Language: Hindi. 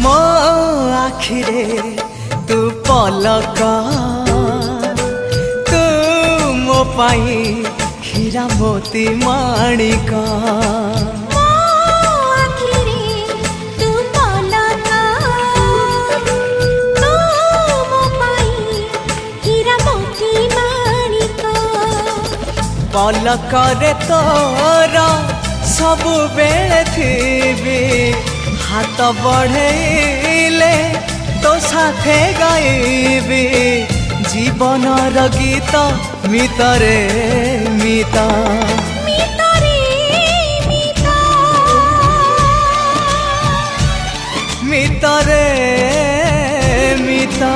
मो आखिरे तू पलक तू मो पाई हीरा मोती माणिक पलकरे तोर सबु बेले थी हाथ बढ़ेले तो साथे गाइबी जीवन गीत मितरे मिता मितरे मिता।